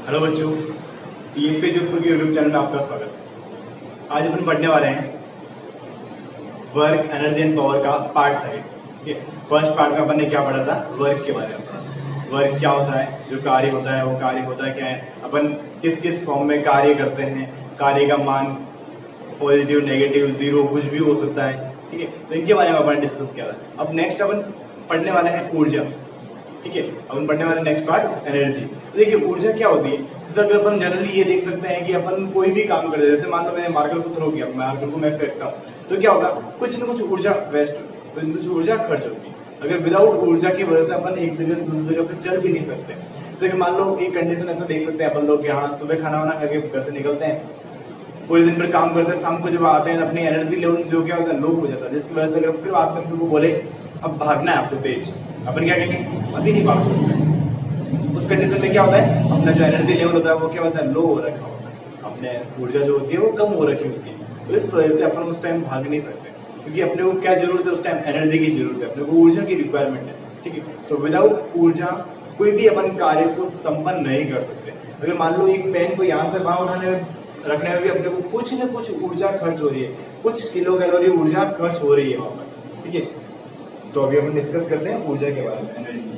Hello बच्चों, TSP Jodhpur के YouTube channel में आपका स्वागत। आज अपन पढ़ने वाले हैं वर्क, एनर्जी एंड पावर का पार्ट साइड। ठीक है, फर्स्ट पार्ट में अपन ने क्या पढ़ा था? वर्क के बारे में पढ़ा। वर्क क्या होता है, जो कार्य होता है वो कार्य होता है क्या है, अपन किस किस फॉर्म में कार्य करते हैं, कार्य का मान पॉजिटिव, नेगेटिव, जीरो कुछ भी हो सकता है। ठीक है, तो इनके बारे में अपन डिस्कस किया था। अब नेक्स्ट अपन पढ़ने वाले हैं ऊर्जा। ठीक है, अपन पढ़ने वाले नेक्स्ट पार्ट एनर्जी। तो देखिए ऊर्जा क्या होती है। जैसे अगर अपन जनरली ये देख सकते हैं कि अपन कोई भी काम करते हैं, जैसे मान लो मैंने मार्कर को थ्रो किया, मार्कर को मैं फेंकता हूँ, तो क्या होगा, कुछ ना कुछ ऊर्जा वेस्ट, कुछ ऊर्जा खर्च होती है। अगर विदाउट ऊर्जा की वजह से अपन एक जगह से दूसरी जगह पर चल भी नहीं सकते। जैसे मान लो एक कंडीशन ऐसा देख सकते हैं अपन लोग, यहाँ सुबह खाना वाना खा के घर से निकलते हैं, पूरे दिन भर काम करते हैं, शाम को जब आते हैं अपनी एनर्जी लेवल जो क्या होता है लो हो जाता है, जिसकी वजह से अगर फिर आप को बोले अब भागना है आपको तेज, अपन क्या कहेंगे, अभी नहीं भाग सकते। उस कंडीशन में क्या होता है, अपना जो एनर्जी लेवल होता है वो क्या होता है, लो हो रखा होता है, अपने ऊर्जा जो होती है वो कम हो रखी होती है। तो इस वजह से अपन उस टाइम भाग नहीं सकते, क्योंकि अपने को क्या जरूरत है उस टाइम, एनर्जी की जरूरत है, अपने को ऊर्जा की रिक्वायरमेंट है। ठीक है, तो विदाउट ऊर्जा कोई भी अपन कार्य को संपन्न नहीं कर सकते। अगर मान लो एक पेन को यहाँ से वहां उठाने में रखने में भी अपने को कुछ न कुछ ऊर्जा खर्च हो रही है, कुछ किलो कैलोरी ऊर्जा खर्च हो रही है वहां पर। ठीक है, तो अभी हम डिस्कस करते हैं ऊर्जा के बारे में, एनर्जी।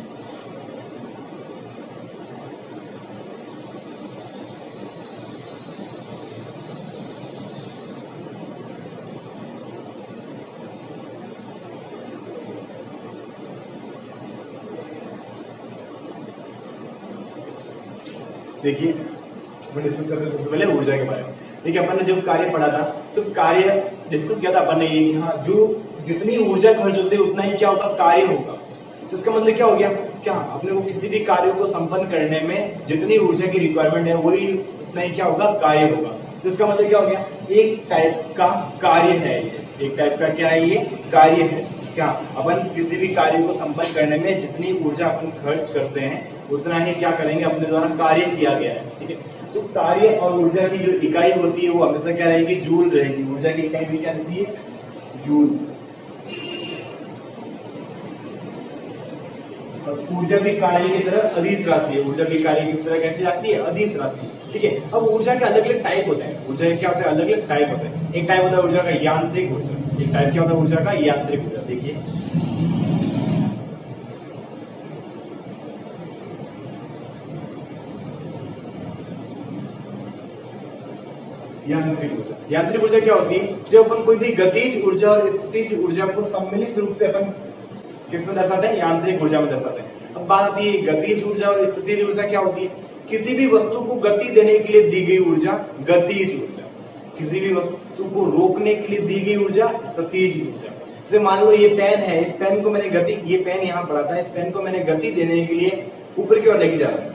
देखिए मैं डिस्कस करते हैं सबसे पहले ऊर्जा के बारे में। देखिए अपन ने जब कार्य पढ़ा था तो कार्य डिस्कस किया था अपन ने, ये कि हाँ जो जितनी ऊर्जा खर्च होती है उतना ही क्या होगा, कार्य होगा। तो इसका मतलब क्या हो गया, क्या अपने को किसी भी कार्य को संपन्न करने में जितनी ऊर्जा की रिक्वायरमेंट है वही उतना ही क्या होगा, कार्य होगा। तो इसका मतलब क्या हो गया, एक टाइप का कार्य है ये, एक टाइप का क्या है, ये कार्य है। क्या अपन किसी भी कार्य को संपन्न करने में जितनी ऊर्जा अपन खर्च करते हैं उतना ही क्या करेंगे, अपने द्वारा कार्य किया गया है। ठीक है, तो कार्य और ऊर्जा की जो इकाई होती है वो हमेशा क्या रहेगी, जूल रहेगी। ऊर्जा की इकाई भी क्या रहती है, जूल। और ऊर्जा भी कार्य की तरह अदिश राशि है। ऊर्जा की कार्य की तरह कैसी राशि है, अदिश राशि। ठीक है, अब ऊर्जा के अलग अलग टाइप होते हैं। ऊर्जा के क्या होते हैं, अलग अलग टाइप होते हैं। एक टाइप होता है ऊर्जा का यांत्रिक ऊर्जा, एक टाइप क्या होता है ऊर्जा का यांत्रिक ऊर्जा। देखिए यांत्रिक ऊर्जा क्या होती है, जब अपन कोई भी गतिज ऊर्जा और स्थितिज ऊर्जा को सम्मिलित रूप से अपन किसमें दर्शाते हैं, यांत्रिक ऊर्जा में दर्शाते हैं। अब बात आती है गतिज ऊर्जा और स्थितिज ऊर्जा क्या होती है, किसी भी वस्तु को गति देने के लिए दी गई ऊर्जा गतिज ऊर्जा, किसी भी वस्तु को रोकने के लिए दी गई ऊर्जा स्थितिज ऊर्जा। जैसे मान लो ये पेन है, इस पेन को मैंने गति, ये पेन यहाँ पड़ा था, इस पेन को मैंने गति देने के लिए ऊपर की ओर लेके जा रहा है।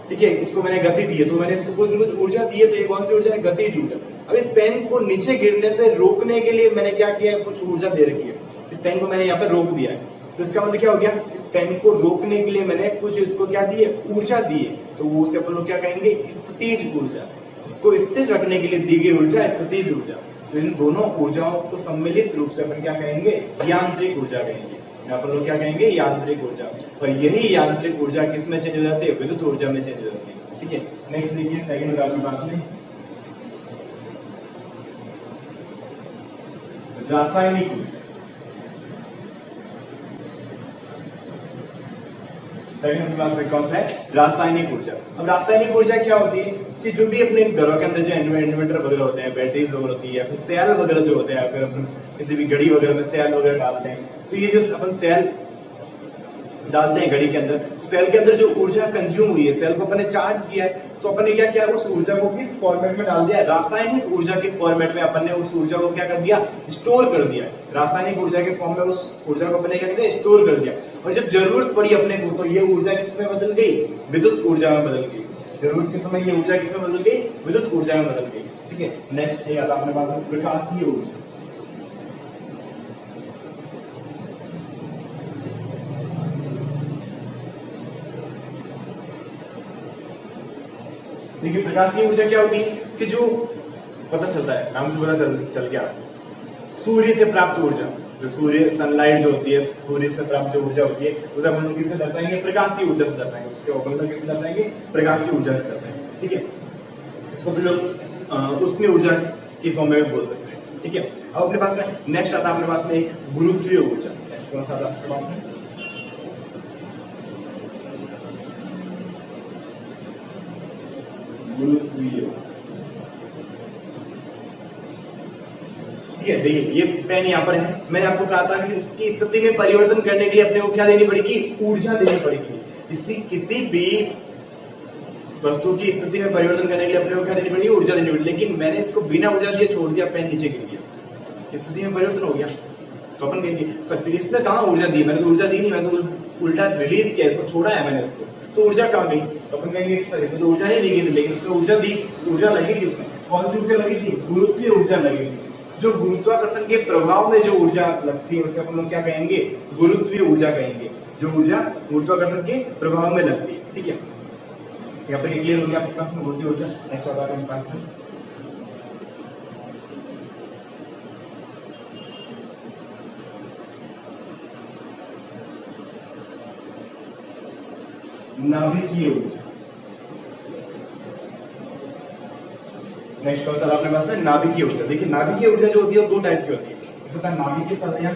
ठीक है, इसको मैंने गति दी है, तो मैंने इसको कुछ ऊर्जा दी है, तो ये कौन सी ऊर्जा है, गतिज ऊर्जा। अब इस पेन को नीचे गिरने से रोकने के लिए मैंने क्या किया, कुछ ऊर्जा दे रखी है, इस पेन को मैंने यहाँ पे रोक दिया है। तो इसका मतलब क्या हो गया, इस पेन को रोकने के लिए मैंने कुछ इसको क्या दी है, ऊर्जा दी है, तो वो उसे अपन लोग क्या कहेंगे, स्थितिज ऊर्जा। इसको स्थिर रखने के लिए दी गई ऊर्जा स्थितिज ऊर्जा। तो इन दोनों ऊर्जाओं को सम्मिलित रूप से अपन क्या कहेंगे, यांत्रिक ऊर्जा कहेंगे। यहाँ पर लोग क्या कहेंगे, यांत्रिक ऊर्जा। और यही यांत्रिक ऊर्जा किसमें चेंज हो जाती है, विद्युत ऊर्जा में चेंज हो जाती है। ठीक है, नेक्स्ट देखिए सेकंड उदाहरण पास में रासायनिक ऊर्जा। सेकंड क्लास में कौन सा है, रासायनिक ऊर्जा। अब रासायनिक ऊर्जा क्या होती है कि जो भी अपने घरों के अंदर जो इन्वर्टर वगैरह होते हैं, बैटरीज वगैरह होती है, या फिर सेल वगैरह जो होते हैं, अगर अपन किसी भी घड़ी वगैरह में सेल वगैरह डालते हैं, तो ये जो अपन सेल डालते हैं घड़ी के अंदर, सेल के अंदर जो ऊर्जा कंज्यूम हुई है, सेल को अपन ने चार्ज किया है, तो अपन ने क्या किया, उस ऊर्जा को किस फॉर्मेट में डाल दिया, रासायनिक ऊर्जा के फॉर्मेट में अपन ने उस ऊर्जा को क्या कर दिया, स्टोर कर दिया। रासायनिक ऊर्जा के फॉर्म में उस ऊर्जा को अपन ने क्या किया, स्टोर कर दिया। और जब जरूरत पड़ी अपने को, तो ये ऊर्जा किसमें बदल गई, विद्युत ऊर्जा में बदल गई। जरूरत के समय ये ऊर्जा किसमें बदल गई, विद्युत ऊर्जा में बदल गई। ठीक है, नेक्स्ट याद अपने पास प्रकाशीय ऊर्जा। देखिए प्रकाशीय ऊर्जा क्या होती है कि जो पता चलता है, नाम से पता चल गया, सूर्य से प्राप्त ऊर्जा। जो सूर्य सनलाइट जो होती है, सूर्य से प्राप्त जो ऊर्जा होती है उसे हम लोग किससे दर्शाएंगे, प्रकाशीय ऊर्जा से दर्शाएंगे। उसके अपन लोग किससे दर्शाएंगे, प्रकाशीय ऊर्जा से दर्शाएंगे। ठीक है, इसको हम लोग उष्मीय ऊर्जा की फॉर्म में बोल सकते हैं। ठीक है, अब अपने पास में नेक्स्ट आता है अपने पास में एक गुरुत्वीय ऊर्जा। नेक्स्ट कौन सा आता है आपके पास में? गुरुत्वीय। ठीक है, देखिए ये पेन यहाँ पर है, मैंने आपको कहा था कि इसकी स्थिति में परिवर्तन करने के लिए अपने को क्या देनी पड़ेगी? ऊर्जा देनी पड़ेगी। किसी भी वस्तु की स्थिति में परिवर्तन करने के लिए अपने को क्या देनी पड़ेगी? ऊर्जा देनी पड़ेगी। लेकिन मैंने इसको बिना ऊर्जा दिए छोड़ दिया, पेन नीचे गिर गया, स्थिति में परिवर्तन हो गया, तो अपन कहेंगे सर फिर इसमें कहाँ ऊर्जा दी? मैंने तो ऊर्जा दी नहीं, मैंने तो उल्टा रिलीज किया, इसको छोड़ा है मैंने इसको, तो ऊर्जा कहाँ गई? तो अपन कहेंगे सर इसमें तो ऊर्जा नहीं दी गई, लेकिन उसमें ऊर्जा दी, ऊर्जा लगी थी उसमें। कौन सी ऊर्जा लगी थी? गुरुत्वीय ऊर्जा लगी थी। जो गुरुत्वाकर्षण के प्रभाव में जो ऊर्जा लगती है उसे अपन लोग क्या कहेंगे? गुरुत्वीय ऊर्जा कहेंगे, जो ऊर्जा गुरुत्वाकर्षण के प्रभाव में लगती है। ठीक है, यहाँ पर क्लियर हो गया आपके पास में गुरुत्वीय ऊर्जा। नेक्स्ट आता है पास में नाभिकीय ऊर्जा। नेक्स्ट कौन सा अपने पास में? नाभिकीय ऊर्जा। देखिए नाभिकीय ऊर्जा जो होती है वो दो टाइप की होती है, एक होता है नाभिकीय संलयन,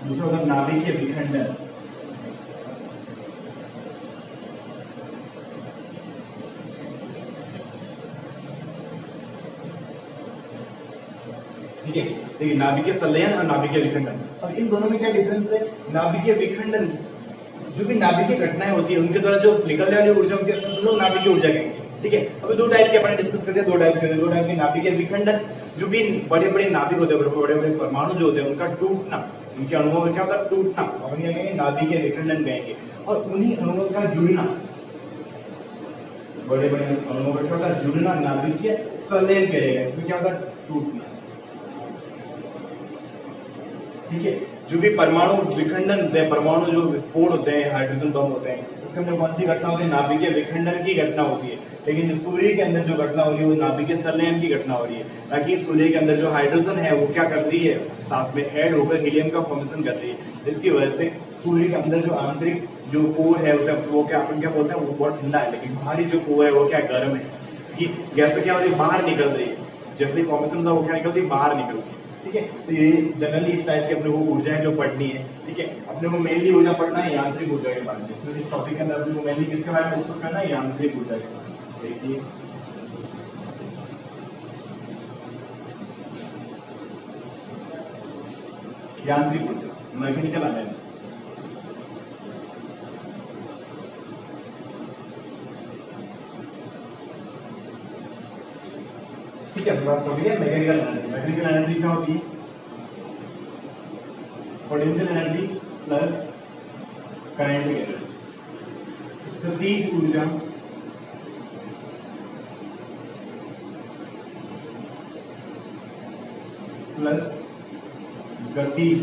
दूसरा होता है नाभिकीय विखंडन। ठीक है, देखिए नाभिकीय संलयन और नाभिकीय विखंडन। अब इन दोनों में क्या डिफरेंस है? नाभिकीय विखंडन, जो भी नाभिकीय घटनाएं होती है उनके द्वारा जो निकलने वाली ऊर्जा होती है उसको लोग नाभिकीय ऊर्जा कहेंगे। ठीक है, अभी दो टाइप के अपने डिस्कस करते हैं, दो टाइप के नाभिकीय विखंडन, जो भी बड़े बड़े नाभिक होते हैं, बड़े बड़े परमाणु जो होते हैं उनका टूटना, उनके अणुओं में क्या होता है? टूटना, अपन क्या कहेंगे? नाभिकीय विखंडन कहेंगे। और उन्हीं अणुओं का जुड़ना, बड़े बड़े अणुओं का क्या होता है? जुड़ना नाभिकीय संलयन कहेगा। इसमें क्या होता है? टूटना। ठीक है, जो भी परमाणु विखंडन होते हैं, परमाणु जो विस्फोट होते हैं, हाइड्रोजन बम होते हैं, उसके अंदर कौन सी घटना होती है? नाभिकीय विखंडन की घटना होती है। लेकिन जो सूर्य के अंदर जो घटना हो रही है वो नाभिकीय संलयन की घटना हो रही है, ताकि सूर्य के अंदर जो हाइड्रोजन है वो क्या कर रही है? साथ में ऐड होकर हीलियम का फॉर्मेशन कर रही है। इसकी वजह से सूर्य के अंदर जो आंतरिक जो कोर है उसे वो क्या अपन क्या बोलते हैं? वो बहुत ठंडा है, लेकिन बाहरी जो कोर है वो क्या गर्म है, कि गैस क्या हो रही है? बाहर निकल रही है। जैसे ही फॉर्मेशन होता है वो क्या निकलती है? बाहर निकलती है। ठीक है, तो ये जनरली इस टाइप के अपने को ऊर्जाएं जो पढ़नी है। ठीक है, अपने को मेनली ऊर्जा पढ़ना है यांत्रिक ऊर्जा के बारे में। इसमें इस टॉपिक के अंदर अपने को मेनली किसके बारे में डिस्कस करना है? यांत्रिक ऊर्जा के बारे में। देखिए यांत्रिक ऊर्जा, मैकेनिकल एनर्जी। ठीक है, अपने पास टॉपिक है मैकेनिकल एनर्जी। मैकेनिकल एनर्जी क्या होती है? Potential energy plus kinetic energy. स्थितिज ऊर्जा प्लस गतिज।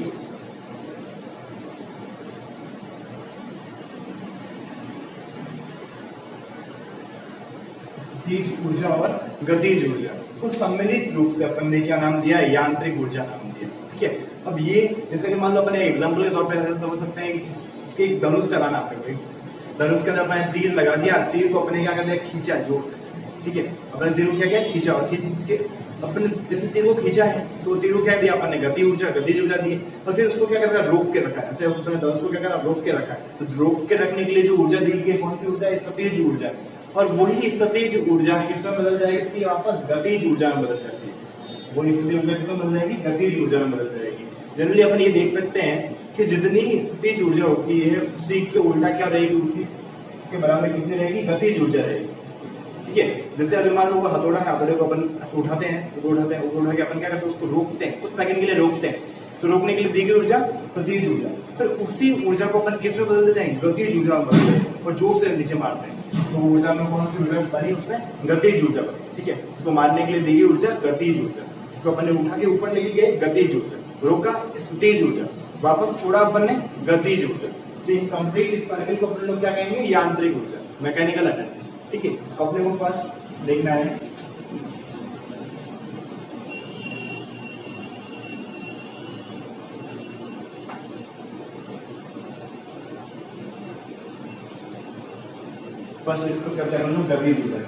स्थितिज ऊर्जा और गतिज ऊर्जा को सम्मिलित रूप से अपन ने क्या नाम दिया? यांत्रिक ऊर्जा नाम दिया। ठीक है, अब ये जैसे कि मान लो अपने एग्जांपल के तौर पे ऐसे समझ सकते हैं कि एक धनुष चलाना आपको, धनुष के अंदर अपने तीर लगा दिया, तीर को अपने क्या कर दिया? खींचा जोर से। ठीक है, अपने तीर को क्या किया? खींचा, और खींच के अपने जैसे तीर को खींचा है तो तीर को क्या दिया अपन ने? गति ऊर्जा, गतिज ऊर्जा दी। और फिर उसको क्या कर रहा है? रोक के रखा है। ऐसे अपने धनुष को क्या कर रहा है? रोक के रखा है। तो रोक के रखने के लिए जो ऊर्जा दी गई कौन सी ऊर्जा है? स्थितिज ऊर्जा। और वही स्थितिज ऊर्जा किसमें बदल जाएगी? वापस गतिज ऊर्जा में बदल जाती है। वही स्थितिज ऊर्जा किसमें बदल जाएगी? गतिज ऊर्जा में बदल जाएगी। जनरली अपन ये देख सकते हैं कि जितनी स्थितिज ऊर्जा होती है उसी के उल्टा क्या रहेगी? उसी के बराबर कितनी रहेगी? गतिज ऊर्जा रहेगी। ठीक है, जैसे अगर मान लो वो हथौड़ा है, हथौड़े को अपन उठाते हैं, उठा के अपन क्या करते हैं? उसको रोकते हैं, कुछ सेकंड के लिए रोकते हैं। तो रोकने के लिए दी गई ऊर्जा स्थितिज ऊर्जा। फिर उसी ऊर्जा को अपन किस में बदल देते हैं? गतिज ऊर्जा में बदल देते हैं और जोर से नीचे मारते हैं। तो ऊर्जा में कौन सी ऊर्जा बनी? उसमें गतिज ऊर्जा बनी। ठीक है, उसको मारने के लिए दी गई ऊर्जा गतिज ऊर्जा। उसको अपन ने उठा के ऊपर लेके गए, गतिज ऊर्जा। रोका, स्थितिज ऊर्जा। वापस छोड़ा अपन ने, गतिज ऊर्जा। तो इनकम्प्लीट इस सर्कल को अपन लोग क्या कहेंगे? यांत्रिक ऊर्जा, मैकेनिकल एनर्जी। ठीक है, अपने को फर्स्ट देखना है फर्स्ट डिस्कस करते हैं हम लोग गतिज ऊर्जा।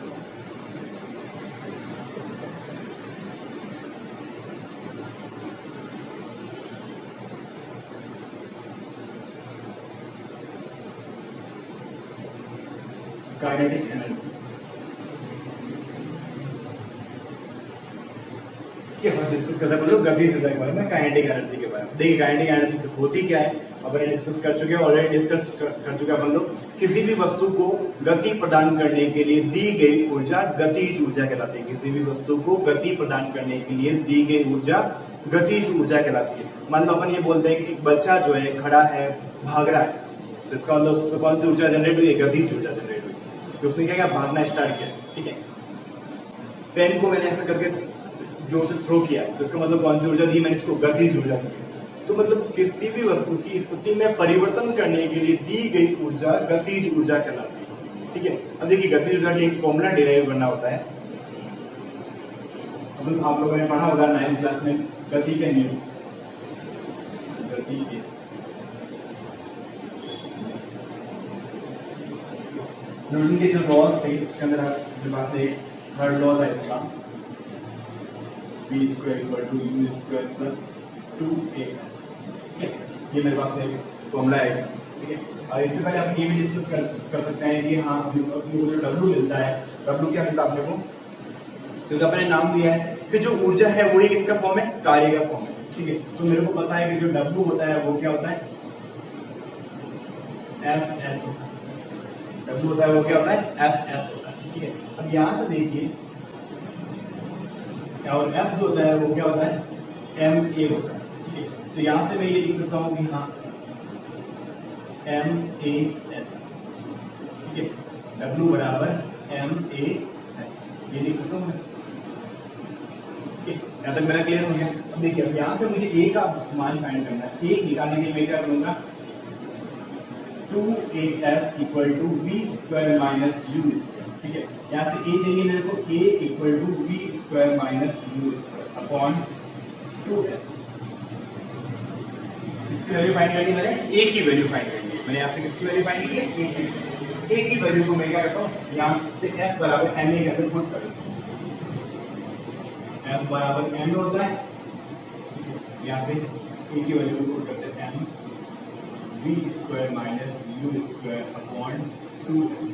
काइनेटिक एनर्जी डिस्कस करते हैं लोग गतिज ऊर्जा के बारे में, काइनेटिक एनर्जी के बारे में। देखिए काइनेटिक एनर्जी होती क्या है अपन डिस्कस कर चुके हैं, ऑलरेडी डिस्कस कर चुके हैं अपन लोग। किसी भी वस्तु को गति प्रदान करने के लिए दी गई ऊर्जा गतिज ऊर्जा कहलाती है। किसी भी वस्तु को गति प्रदान करने के लिए दी गई ऊर्जा गतिज ऊर्जा कहलाती है। मान लो अपन ये बोलते हैं कि एक बच्चा जो है खड़ा है, भाग रहा है, तो इसका मतलब उसको कौन सी ऊर्जा जनरेट हुई है? गतिज ऊर्जा जनरेट हुई। तो उसने क्या भागना स्टार्ट किया, ठीक है। पेन को मैंने ऐसा करके जो उसे थ्रो किया, तो इसका मतलब कौन सी ऊर्जा दी? मैंने इसको गतिज ऊर्जा दी। तो मतलब किसी भी वस्तु की स्थिति में परिवर्तन करने के लिए दी गई ऊर्जा गतिज ऊर्जा कहलाती है, ठीक है। अब देखिए गतिज ऊर्जा का एक फॉर्मूला डिराइव करना होता है। अब आप लोगों ने पढ़ा होगा 9th क्लास में गति के नियम, गति के न्यूटन के जो लॉज थे उसके अंदर आपके पास एक थर्ड लॉ था इसका, v square equal to u square plus 2as, ठीक है। ये मेरे पास एक फॉर्मूला है, ठीक है। और इससे पहले आप ये भी डिस्कस कर सकते हैं कि हाँ अपने को जो W मिलता है, W क्या मिलता है अपने को? क्योंकि अपने नाम दिया है कि जो ऊर्जा है वो एक इसका फॉर्म है, कार्य का फॉर्म है, ठीक है। तो मेरे को पता है कि जो W होता है वो क्या होता है? Fs होता है। W होता है वो क्या होता है? Fs होता है, ठीक है। अब यहाँ से देखिए, और F जो होता है वो क्या होता है? Ma होता है, ठीक है। तो यहाँ से मैं ये लिख सकता हूँ कि हाँ MAS, ठीक है। W बराबर MAS, ये लिख सकता हूँ मैं, ठीक है। यहाँ तक मेरा क्लियर हो गया। अब देखिए अब यहाँ से मुझे A का मान फाइंड करना है। A निकालने के लिए मैं क्या करूँगा? 2as equal to V square minus U square, ठीक है। यहाँ से A चाहिए मेरे को, A equal to V square minus U square upon 2s। इसकी वैल्यू फाइंड करनी मैंने, A की वैल्यू फाइंड करनी है। मैंने यहाँ से किसकी वैल्यू फाइंड की है? A की वैल्यू को मैं क्या करता हूँ, यहाँ से F बराबर ma के अंदर पुट कर देता हूँ। F बराबर ma होता है, यहाँ से A की वैल्यू को पुट करते हैं m v square minus U square upon 2s,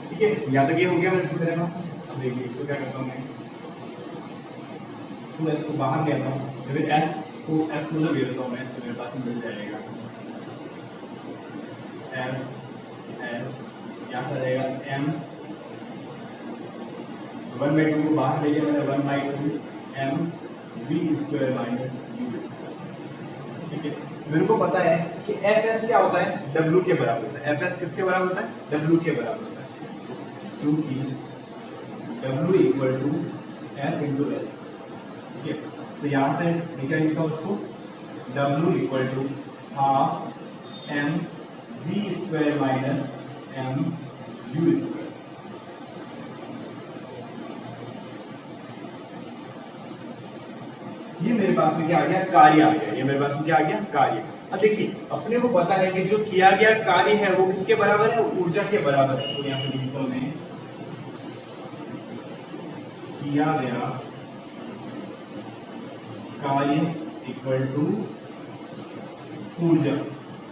ठीक है। यहाँ तक ये हो गया मेरे पास। देखिए इसको क्या करता हूँ मैं, 2s को बाहर ले आता हूँ, फिर f को s मतलब ले लेता हूँ मैं, तो मेरे पास मिल जाएगा f s, यहाँ से आ जाएगा m 1/2 को बाहर ले लिया मैंने, 1/2 m v square minus u square, ठीक है। मेरे को पता है कि fs क्या होता है? w के बराबर होता है। fs किसके बराबर होता है? w के बराबर होता है, क्योंकि w equal to f into S, ठीक है। तो यहाँ से क्या लिखा उसको? w equal to half m v square minus m u square. ये मेरे पास में क्या आ गया? कार्य आ गया। ये मेरे पास में क्या आ गया? कार्य। अब देखिए अपने को पता है कि जो किया गया कार्य है वो किसके बराबर है? ऊर्जा के बराबर है। तो यहाँ पे लिखता हूं मैं, किया गया कार्य इक्वल टू ऊर्जा,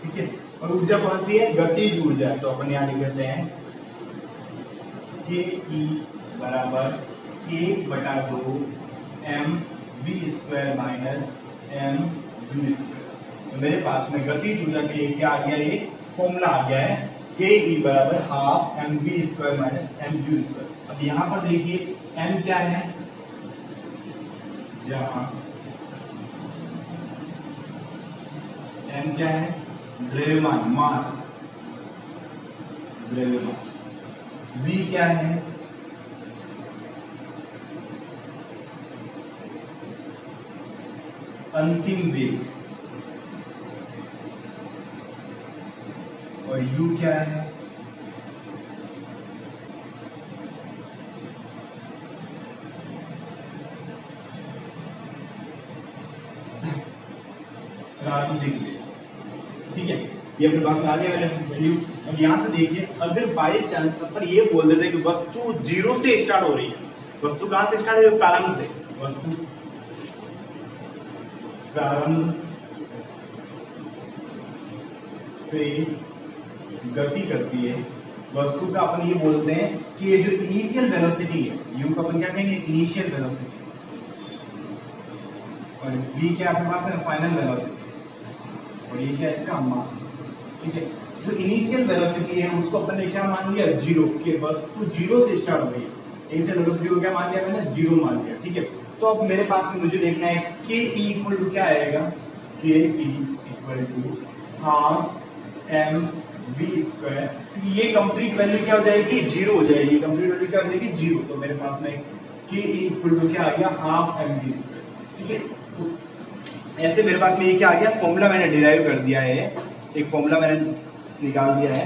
ठीक है। और ऊर्जा कौन सी है? गतिज ऊर्जा। तो अपन यहाँ लिख देते हैं के ई बराबर 1/2 m v square minus m u square. तो मेरे पास में गतिज ऊर्जा के लिए क्या आ गया? ये फॉर्मूला आ गया है, के ई बराबर half m v square minus m u square. अब यहाँ पर देखिए m क्या है? जहाँ m क्या है? द्रव्यमान, मास, द्रव्यमान। v क्या है? अंतिम वेग। और u क्या है? प्रारंभिक वेग, ठीक है। ये अपने पास में आ गया वैल्यू। अब यहाँ से देखिए, अगर बाई चांस अपन ये बोल देते कि वस्तु 0 से स्टार्ट हो रही है, वस्तु कहां से स्टार्ट हो रही है? प्रारंभ से। वस्तु प्रारंभ से गति करती है, वस्तु का अपन ये बोलते हैं कि ये जो इनिशियल वेलोसिटी है, यू का अपन क्या कहेंगे? Initial velocity. और v क्या आपके पास है? Final velocity. और ये क्या है? इसका मास। ठीक है, जो इनिशियल वेलोसिटी है उसको अपन ने क्या मान लिया? 0, कि वस्तु 0 से स्टार्ट हो रही है। इनिशियल वेलोसिटी को क्या मान लिया मैंने? 0 मान लिया। ठीक है, तो अब मेरे पास में मुझे देखना है के ई इक्वल टू क्या आएगा? K E equal to half M V square. ये कंप्लीट वैल्यू क्या हो जाएगी? 0 हो जाएगी। कंप्लीट वैल्यू क्या हो जाएगी? 0। तो मेरे पास में के ई इक्वल टू क्या आ गया? Half M V square. ठीक है, तो ऐसे मेरे पास में ये क्या आ गया? फॉर्मूला मैंने डिराइव कर दिया है, एक फॉर्मूला मैंने निकाल दिया है,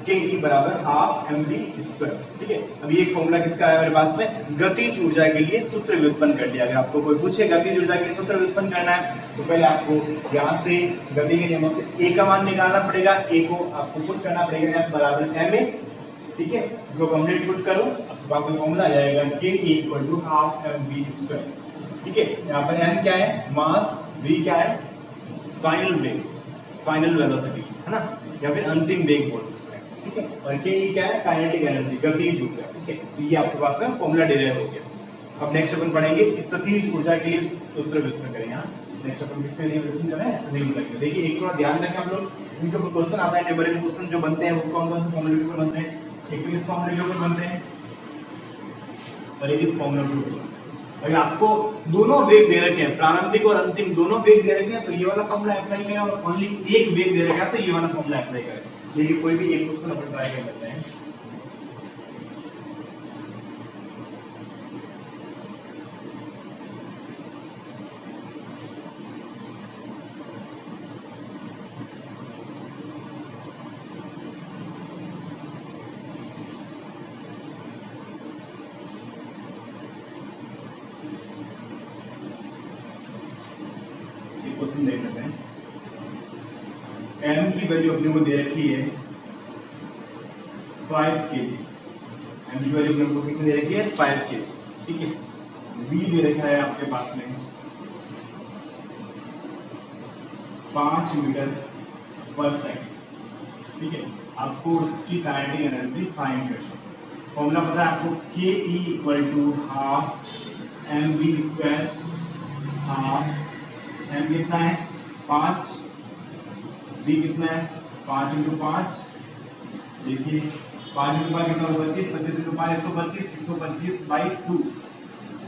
के ई बराबर हाफ एम वी स्क्वायर। ठीक है, अब ये एक फॉर्मूला किसका है मेरे पास में? गतिज ऊर्जा के लिए सूत्र व्युत्पन्न कर लिया। अगर आपको कोई पूछे गतिज ऊर्जा के लिए सूत्र व्युत्पन्न करना है तो पहले आपको यहाँ से गति के नियमों से ए का मान निकालना पड़ेगा। ए को आपको पुट करना पड़ेगा, एफ बराबर एम ए। ठीक है, इसको कंप्लीट पुट करो, आपके पास में फॉर्मूला आ जाएगा K E equal to half M V square. ठीक है, यहाँ पर एम क्या है? मास। वी क्या है? फाइनल वेग, फाइनल वेलोसिटी, है ना, या फिर अंतिम वेग बोल सकते हैं। ठीक है, और के ई क्या है? काइनेटिक एनर्जी, गतिज ऊर्जा। ठीक है, तो ये आपके पास में फॉर्मूला डिराइव हो गया। अब नेक्स्ट अपन पढ़ेंगे स्थितिज ऊर्जा के लिए सूत्र व्युत्पन्न करेंगे। यहाँ नेक्स्ट अपन किसके लिए व्युत्पन्न कर रहे हैं? स्थितिज ऊर्जा के लिए। देखिए, एक थोड़ा ध्यान रखें आप लोग, इनके ऊपर क्वेश्चन आता है, न्यूमेरिकल क्वेश्चन जो बनते हैं वो कौन कौन से फॉर्मूले के ऊपर बनते हैं? एक तो इस फॉर्मूले के ऊपर बनते हैं और एक इस फॉर्मूले के ऊपर। अगर आपको दोनों वेग दे रखे हैं, प्रारंभिक और अंतिम दोनों वेग दे रखे हैं, तो ये वाला फॉर्मूला अप्लाई करें, और ओनली एक वेग दे रखा है तो ये वाला फॉर्मूला अप्लाई करें। देखिए, कोई भी एक क्वेश्चन अपन ट्राई कर लेते हैं। क्वेश्चन देख लेते हैं। एम की वैल्यू अपने को दे रखी है 5 kg। एम की वैल्यू अपने को कितनी दे रखी है? 5 kg। ठीक है, वी दे रखा है आपके पास में 5 मीटर पर सेकंड। ठीक है, आपको उसकी काइनेटिक एनर्जी फाइंड करना है। फॉर्मूला पता है आपको? K E equal to half M V square. Half M कितना है? 5। बी कितना है? 5 इंटू 5। देखिए, 5 इंटू 5 कितना? 25। 25 इंटू 5 125। 125 बाई 2।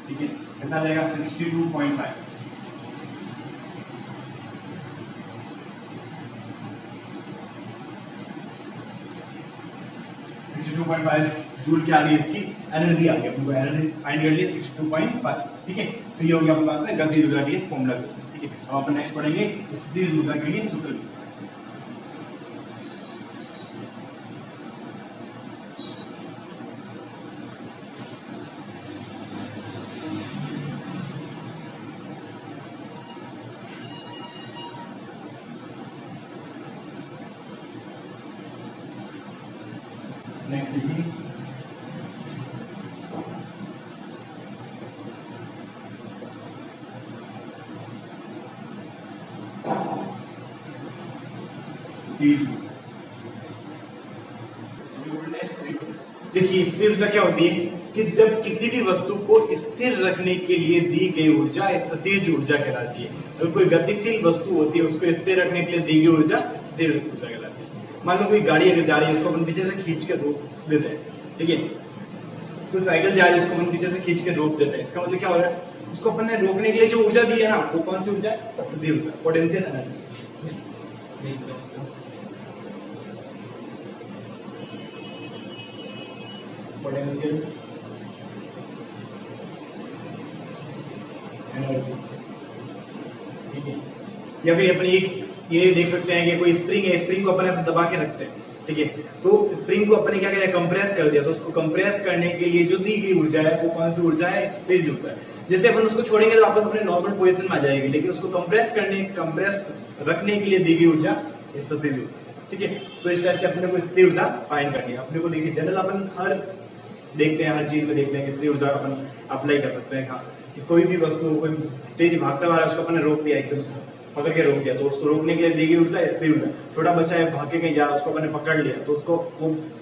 ठीक है, कितना जाएगा? 62.5। जूल क्या आ गई? इसकी एनर्जी आ गई। अपने को एनर्जी फाइंड कर लिए 62.5। ठीक है, तो ये हो गया अपने पास में गतिज ऊर्जा के लिए फॉर्मूला। ठीक है, अब अपन नेक्स्ट पढ़ेंगे स्थितिज ऊर्जा के लिए सूत्र। नेक्स्ट देखिए, देखिए स्थिर ऊर्जा क्या होती है कि जब किसी भी वस्तु को स्थिर रखने के लिए दी गई ऊर्जा स्थितिज ऊर्जा कहलाती है। अगर कोई गतिशील वस्तु होती है उसको स्थिर रखने के लिए दी गई ऊर्जा स्थिर ऊर्जा कहलाती है। मान लो कोई गाड़ी अगर जा रही है उसको अपन पीछे से खींच के रोक देते हैं। ठीक है, कोई साइकिल जा रही है उसको अपन पीछे से खींच के रोक देते हैं। इसका मतलब क्या हो रहा है? उसको अपन ने रोकने के लिए जो ऊर्जा दी है ना, वो कौन सी ऊर्जा है? स्थितिज ऊर्जा, पोटेंशियल एनर्जी। Potential energy. ठीक है, या फिर अपन ये देख सकते हैं कि कोई स्प्रिंग है, स्प्रिंग को अपन ऐसे दबा के रखते हैं। ठीक है, तो स्प्रिंग को अपन ने क्या किया? कंप्रेस कर दिया। तो उसको कंप्रेस करने के लिए जो दी गई ऊर्जा है वो कौन सी ऊर्जा है? स्थितिज ऊर्जा है। जैसे अपन उसको छोड़ेंगे तो वापस अपने नॉर्मल पोजीशन में आ जाएगी, लेकिन उसको कंप्रेस रखने के लिए दी गई ऊर्जा स्थितिज ऊर्जा। ठीक है, तो इस टाइप से अपने को स्थिर ऊर्जा फाइंड करनी है। अपने को देखिए जनरल अपन हर देखते हैं, हर चीज में देखते हैं कि स्थिर ऊर्जा अपन अप्लाई कर सकते हैं। हाँ, कि कोई भी वस्तु कोई तेज भागता हुआ है उसको अपन ने रोक दिया, एकदम पकड़ के रोक दिया, तो उसको रोकने के लिए दी गई ऊर्जा स्थिर ऊर्जा। छोटा बच्चा है भाग के कहीं जा रहा है, उसको अपन ने पकड़ लिया, तो उसको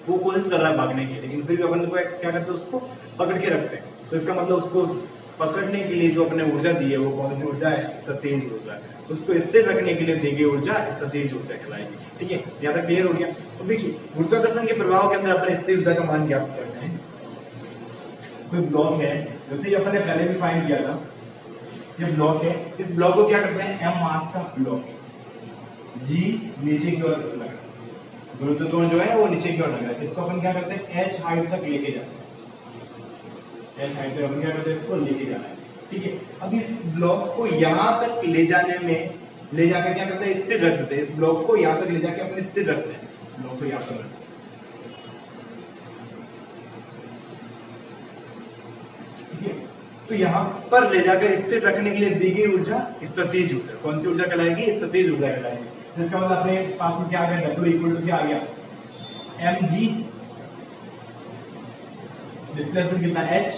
वो कोशिश कर रहा है भागने की, लेकिन फिर भी अपन को क्या करते हैं, उसको पकड़ के रखते हैं। तो इसका मतलब उसको पकड़ने के लिए जो अपने ऊर्जा दी है वो कौन सी ऊर्जा है, स्थितिज ऊर्जा। उसको स्थिर रखने के लिए दी गई ऊर्जा स्थितिज ऊर्जा कहलाएगी। ठीक है, यहाँ तक क्लियर हो गया। तो देखिए गुरुत्वाकर्षण के प्रभाव के अंदर अपने स्थिर ऊर्जा का मान ज्ञात करते हैं। कोई ब्लॉक है, जैसे अपन ने पहले भी फाइंड किया था, ये ब्लॉक है, इस ब्लॉक को क्या करते हैं, m मास का ब्लॉक, g नीचे की ओर लगा, गुरुत्व त्वरण जो है वो नीचे की ओर लगा है, इसको अपन क्या करते हैं, h हाइट तक लेके जाते हैं, h हाइट तक अपन क्या करते हैं, इसको लेके जाना है। ठीक है, अब इस ब्लॉक को यहाँ तक ले जाने में, ले जाकर क्या करते हैं, स्थिर रख देते हैं। इस ब्लॉक को यहाँ तक ले जाके अपने स्थिर रखते हैं, ब्लॉक को यहाँ तक रखते हैं। तो यहाँ पर ले जाकर स्थिर रखने के लिए दी गई ऊर्जा स्थितिज ऊर्जा। कौन सी ऊर्जा कहलाएगी, स्थितिज ऊर्जा कहलाएगी। जिसका मतलब अपने पास में क्या आ गया, W इक्वल टू क्या आ गया, mg, डिस्प्लेसमेंट कितना h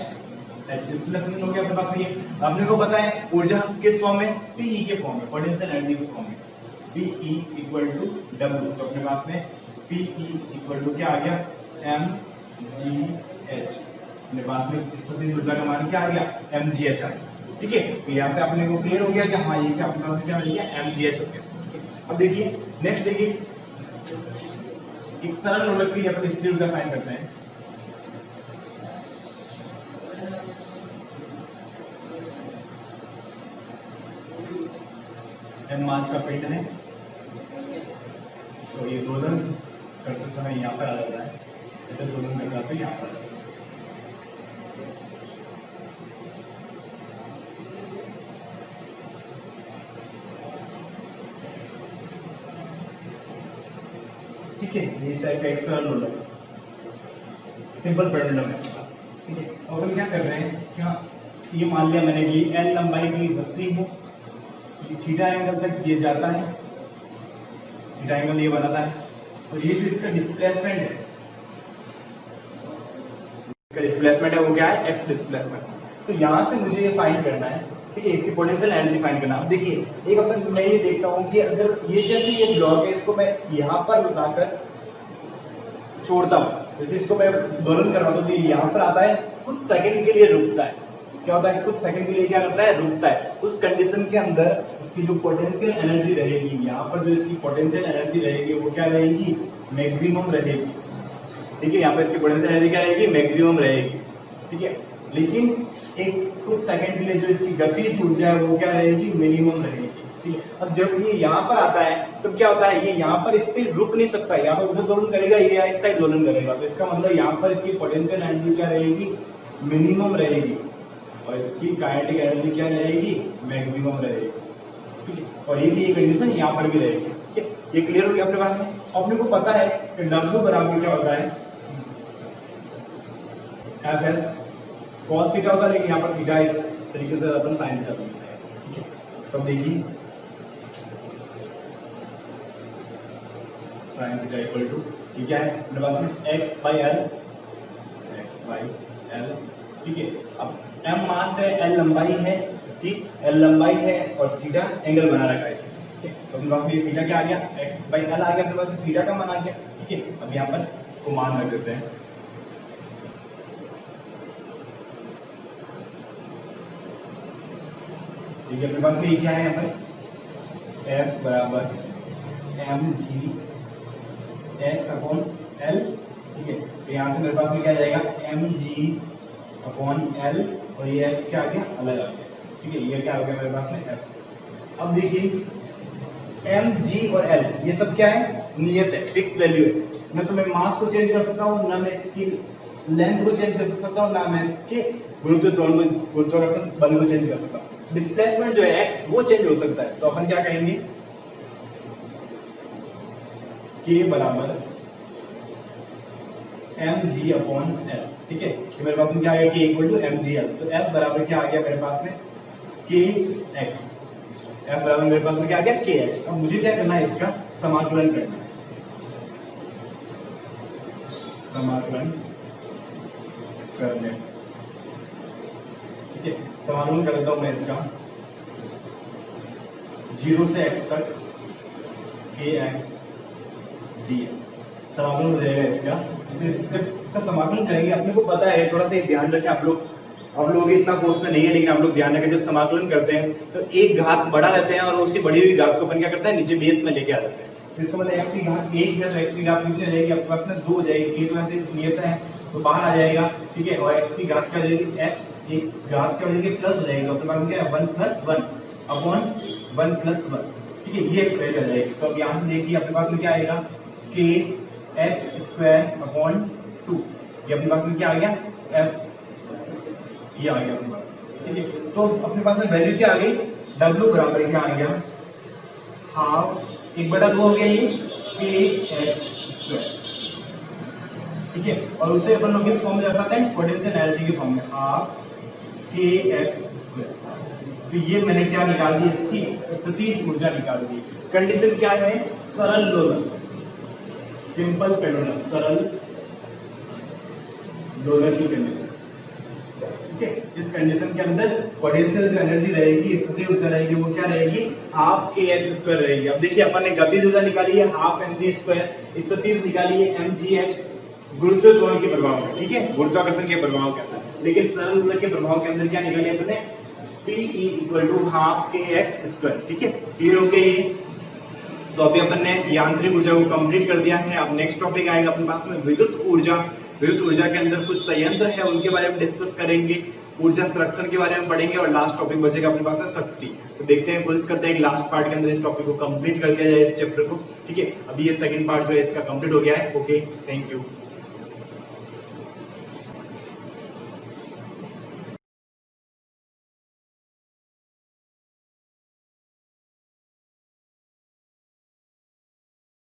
डिस्प्लेसमेंट हो गया अपने पास में। ये अपने को पता है ऊर्जा किस फॉर्म में, Pe के फॉर्म में, पोटेंशियल एनर्जी के फॉर्म में, Pe इक्वल टू W। तो अपने पास में Pe इक्वल टू क्या आ गया, mgh। अपने पास में स्थितिज ऊर्जा का मान क्या आ गया, mgh आ गया। ठीक है, तो यहाँ से अपने को क्लियर हो गया कि हाँ ये क्या अपने पास में क्या मिल गया, mgh हो गया। अब देखिए नेक्स्ट, देखिए एक सरल लोलक के लिए अपन स्थिर ऊर्जा फाइंड करते हैं। m मास का पिंड है, तो ये दोलन करते समय यहाँ पर आ जाता है, इधर दोलन करता है तो यहाँ पर। ठीक है, इस टाइप का एक सरल लोलक, सिंपल पेंडुलम है। ठीक है, अब हम क्या कर रहे हैं, क्या ये मान लिया मैंने कि L लंबाई की रस्सी है, थीटा एंगल तक ये जाता है, थीटा एंगल ये बनाता है, और ये जो इसका डिस्प्लेसमेंट है, इसका डिस्प्लेसमेंट है वो क्या है, x डिस्प्लेसमेंट। तो यहां से मुझे ये फाइंड करना है। ठीक है, इसकी पोटेंशियल एनर्जी फाइंड करना। अब देखिए एक अपन मैं ये देखता हूँ कि अगर ये जैसे ये ब्लॉक है, इसको मैं यहाँ पर लगाकर छोड़ता हूँ, जैसे इसको मैं दोलन करवाता हूँ, तो यहाँ पर आता है, कुछ सेकंड के लिए रुकता है। क्या होता है, कुछ सेकंड के लिए क्या करता है, रुकता है। उस कंडीशन के अंदर इसकी जो पोटेंशियल एनर्जी रहेगी, यहाँ पर जो इसकी पोटेंशियल एनर्जी रहेगी वो क्या रहेगी, मैक्सिमम रहेगी। ठीक है, यहाँ पर इसकी पोटेंशियल एनर्जी क्या रहेगी, मैक्सिमम रहेगी। ठीक है, लेकिन एक कुछ सेकंड के लिए जो इसकी गतिज ऊर्जा है वो क्या रहेगी, मिनिमम रहेगी। ठीक है, अब जब ये यहाँ पर आता है तब क्या होता है, ये यहाँ पर स्थिर रुक नहीं सकता, यहाँ पर उधर दोलन करेगा, ये इस साइड दोलन करेगा, तो इसका मतलब यहाँ पर इसकी पोटेंशियल एनर्जी क्या रहेगी, मिनिमम रहेगी, और इसकी काइनेटिक एनर्जी क्या रहेगी, मैक्सिमम रहेगी। ठीक है, और ये भी कंडीशन यहाँ पर भी रहेगी। ठीक है, ये क्लियर हो गया अपने पास में। अपने को पता है कि W बराबर क्या होता है, Fs cos थीटा होता है, लेकिन यहाँ पर थीटा इस तरीके से अपन साइन थीटा बनता है। ठीक है, तब देखिए साइन थीटा इक्वल टू ये क्या है अपने पास में, x बाई एल। ठीक है, अब m मास है, l लंबाई है, इसकी l लंबाई है, और थीटा एंगल बना रखा है इसमें। ठीक है, तो अपने पास में ये थीटा क्या आ गया, x बाई एल आ गया, अपने पास थीटा का मान आ गया। ठीक है, अब यहाँ पर इसको मान रख देते हैं। ठीक है, अपने पास में ये क्या है, यहाँ पर F बराबर mg x अपॉन l। ठीक है, तो यहाँ से मेरे पास में क्या आ जाएगा, mg अपॉन l, और ये x क्या आ गया, अलग आ गया। ठीक है, ये क्या हो गया मेरे पास में f। अब देखिए mg और l ये सब क्या है, नियत है, फिक्स वैल्यू है। मैं तुम्हें मास को चेंज कर सकता हूँ, ना मैं इसकी लेंथ को चेंज कर सकता हूँ, ना मैं इसके गुरुत्वाकर्षण बल को चेंज कर सकता हूँ। डिस्प्लेसमेंट जो है x वो चेंज हो सकता है, तो अपन क्या कहेंगे, k बराबर mg अपॉन l। ठीक है, तो मेरे पास में क्या आ गया, k इक्वल टू mgl। तो f बराबर क्या आ गया मेरे पास में, kx। F बराबर मेरे पास में क्या आ गया kx। अब मुझे क्या करना है, इसका समाकलन करना है, समाकलन करने, ठीक है। समाकलन कर देता हूं मैं इसका 0 से x तक kx dx, समाकलन हो जाएगा इसका। जब इसका समाकलन करेंगे, अपने को पता है, थोड़ा सा ध्यान रखें आप लोग इतना कोर्स में नहीं है, लेकिन आप लोग ध्यान रखें, जब समाकलन करते हैं तो एक घात बढ़ा लेते हैं और उसकी बढ़ी हुई घात को अपन क्या करता है, नीचे बेस में लेके आ जाते हैं। इसका मतलब x की घात 1 है तो x की घात कितनी हो जाएगी, आपके पास में 2 हो जाएगी, तो ऐसे नियत है तो बाहर आ जाएगा, ठीक है। और x की घात क्या हो जाएगी, x एक घात क्या हो जाएगी, प्लस हो जाएगी, तो अपने पास क्या है 1 + 1 अपॉन 1 + 1, ठीक है, ये वैल्यू आ जाएगी। तो अब यहाँ से देखिए अपने पास में क्या आएगा, kx² 2, ये अपने पास में क्या आ गया, f, ये आ गया अपने पास, ठीक है। तो अपने पास में वैल्यू क्या आ गई, w बराबर क्या आ गया, हाफ 1/2 हो गया ये kx², ठीक है। और उसे अपन लोग इस फॉर्म में दर्शाते हैं, पोटेंशियल एनर्जी के फॉर्म में, हाफ kx²। तो ये मैंने क्या निकाल दी, इसकी स्थितिज ऊर्जा निकाल दी। कंडीशन क्या है, सरल दोलन, सिंपल पेंडुलम, सरल दोलन की कंडीशन, ठीक है। इस कंडीशन के अंदर पोटेंशियल जो एनर्जी रहेगी, स्थितिज ऊर्जा रहेगी, वो क्या रहेगी, हाफ kx² रहेगी। अब देखिए अपन ने गतिज ऊर्जा निकाली है हाफ mv², स्थितिज निकाली है mgh, गुरुत्वाकर्षण के प्रभाव में, ठीक है, गुरुत्वाकर्षण के प्रभाव के अंदर। लेकिन सरल ऊर्जा के प्रभाव के अंदर क्या निकाली अपने, Pe = हाफ kx², ठीक है। क्लियर हो गया ये। तो अभी अपन ने यांत्रिक ऊर्जा को कंप्लीट कर दिया है। अब नेक्स्ट टॉपिक आएगा अपने पास में विद्युत ऊर्जा। विद्युत ऊर्जा के अंदर कुछ संयंत्र है, उनके बारे में डिस्कस करेंगे, ऊर्जा संरक्षण के बारे में पढ़ेंगे, और लास्ट टॉपिक बचेगा अपने पास में शक्ति। तो देखते हैं, कोशिश करते हैं लास्ट पार्ट के अंदर इस टॉपिक को कंप्लीट कर दिया जाए, इस चैप्टर को, ठीक है। अभी ये सेकंड पार्ट जो है इसका कंप्लीट हो गया है। Okay, thank you.